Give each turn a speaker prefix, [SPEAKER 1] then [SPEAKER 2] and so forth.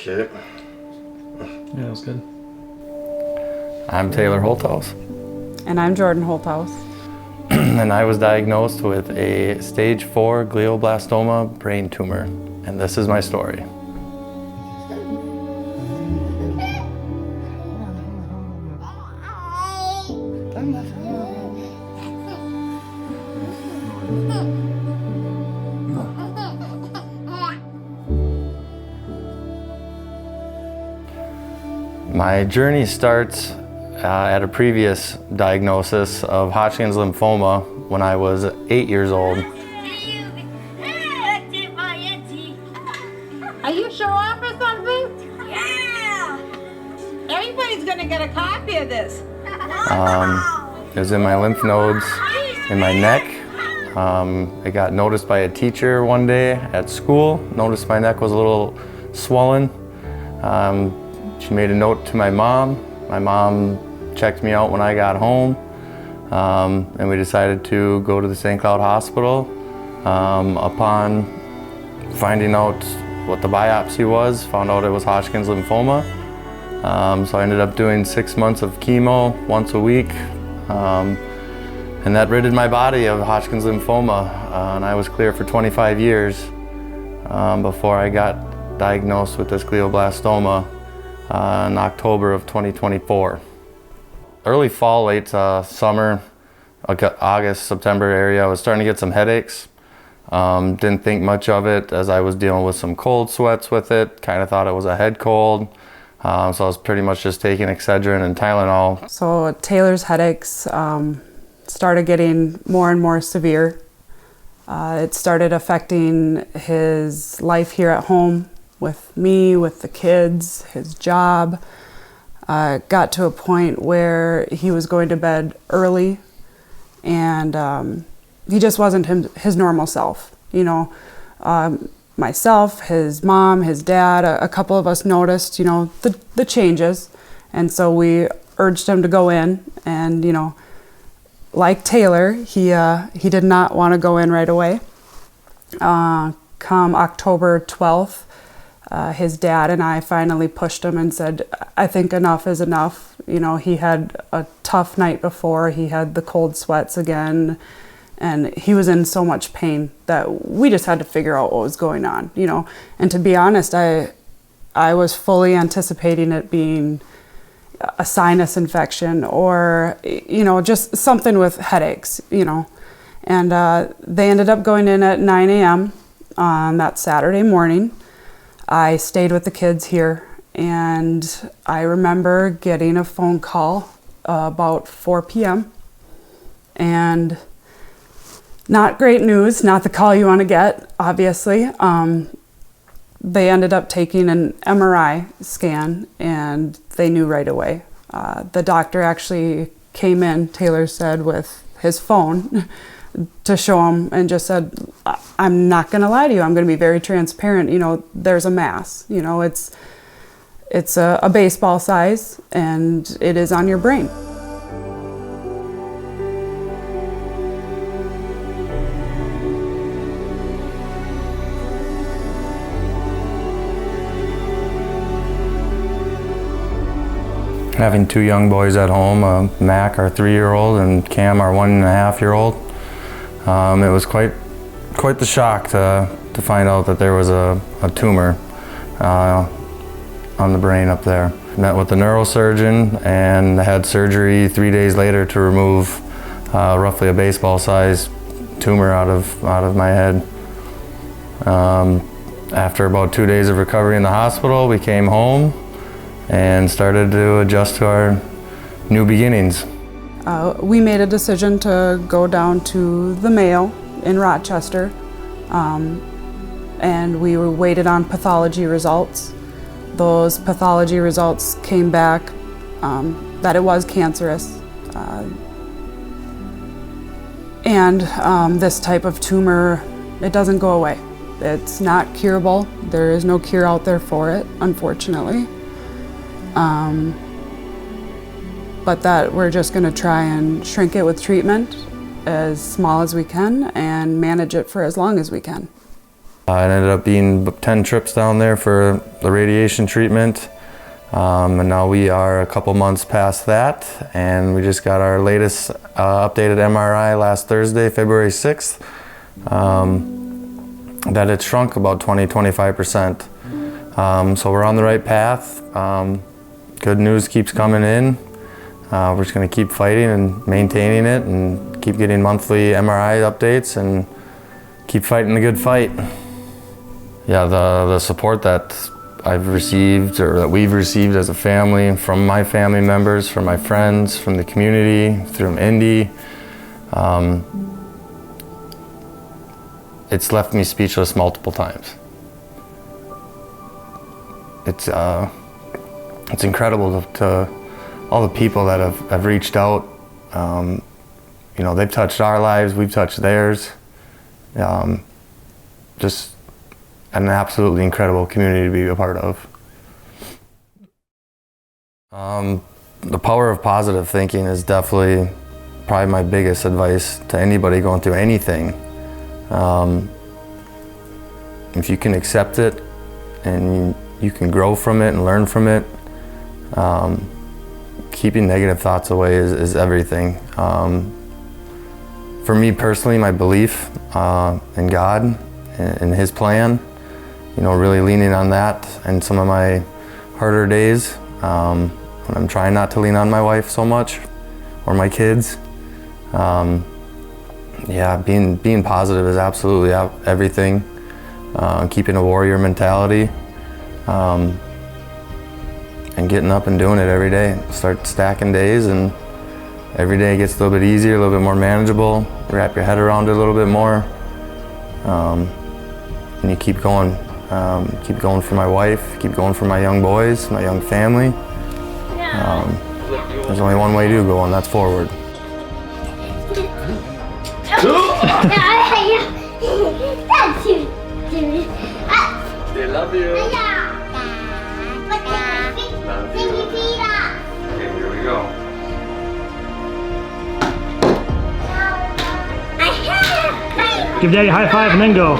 [SPEAKER 1] Okay.
[SPEAKER 2] Yeah, that was good.
[SPEAKER 3] I'm Taylor Holthaus.
[SPEAKER 4] And I'm Jordan Holthaus.
[SPEAKER 3] And I was diagnosed with a stage 4 glioblastoma brain tumor. And this is my story. My journey starts at a previous diagnosis of Hodgkin's lymphoma when I was 8 years old.
[SPEAKER 5] Are you show off or something? Yeah! Everybody's gonna get a copy of this.
[SPEAKER 3] It was in my lymph nodes, in my neck. It got noticed by a teacher one day at school. Noticed my neck was a little swollen. She made a note to my mom. My mom checked me out when I got home, and we decided to go to the St. Cloud Hospital. Upon finding out what the biopsy was, found out it was Hodgkin's lymphoma. So I ended up doing 6 months of chemo once a week, and that ridded my body of Hodgkin's lymphoma, and I was clear for 25 years before I got diagnosed with this glioblastoma in October of 2024. Early fall, late summer, August, September area, I was starting to get some headaches. Didn't think much of it as I was dealing with some cold sweats with it. Kind of thought it was a head cold. So I was pretty much just taking Excedrin and Tylenol.
[SPEAKER 4] So Taylor's headaches started getting more and more severe. It started affecting his life here at home with me, with the kids, his job. Got to a point where he was going to bed early, and he just wasn't his normal self. You know, myself, his mom, his dad, a couple of us noticed, you know, the changes, and so we urged him to go in. And you know, like Taylor, he did not want to go in right away. Come October 12th. His dad and I finally pushed him and said, I think enough is enough. You know, he had a tough night before. He had the cold sweats again, and he was in so much pain that we just had to figure out what was going on, you know. And to be honest, I was fully anticipating it being a sinus infection or, you know, just something with headaches, you know. And they ended up going in at 9 a.m. on that Saturday morning. I stayed with the kids here, and I remember getting a phone call about 4 p.m. and not great news, not the call you want to get, obviously. They ended up taking an MRI scan, and they knew right away. The doctor actually came in, Taylor said, with his phone to show him and just said, I'm not going to lie to you. I'm going to be very transparent. You know, there's a mass. You know, it's a baseball size, and it is on your brain.
[SPEAKER 3] Having 2 young boys at home, Mac, our 3-year-old, and Cam, our 1.5-year-old, it was quite the shock to find out that there was a tumor on the brain up there. Met with the neurosurgeon and had surgery 3 days later to remove roughly a baseball-sized tumor out of my head. After about 2 days of recovery in the hospital, we came home and started to adjust to our new beginnings.
[SPEAKER 4] We made a decision to go down to the Mayo in Rochester, and we waited on pathology results. Those pathology results came back that it was cancerous. And this type of tumor, it doesn't go away. It's not curable. There is no cure out there for it, unfortunately. But that we're just going to try and shrink it with treatment as small as we can and manage it for as long as we can.
[SPEAKER 3] It ended up being 10 trips down there for the radiation treatment. And now we are a couple months past that, and we just got our latest updated MRI last Thursday, February 6th, that it shrunk about 20-25%. So we're on the right path. Good news keeps coming in. We're just going to keep fighting and maintaining it and keep getting monthly MRI updates and keep fighting the good fight. Yeah, the support that I've received, or that we've received as a family, from my family members, from my friends, from the community, through INDY, it's left me speechless multiple times. It's incredible to all the people that have reached out. You know, they've touched our lives, we've touched theirs. Just an absolutely incredible community to be a part of. The power of positive thinking is definitely probably my biggest advice to anybody going through anything. If you can accept it and you can grow from it and learn from it, keeping negative thoughts away is everything. For me personally, my belief in God and His plan, you know, really leaning on that in some of my harder days, when I'm trying not to lean on my wife so much, or my kids. Yeah, being positive is absolutely everything. Keeping a warrior mentality, and getting up and doing it every day. Start stacking days, and every day gets a little bit easier, a little bit more manageable. Wrap your head around it a little bit more, and you keep going. Keep going for my wife, keep going for my young boys, my young family. There's only one way to go, and that's forward. They love you. Okay, here we go.
[SPEAKER 2] Give Daddy a high five and then go.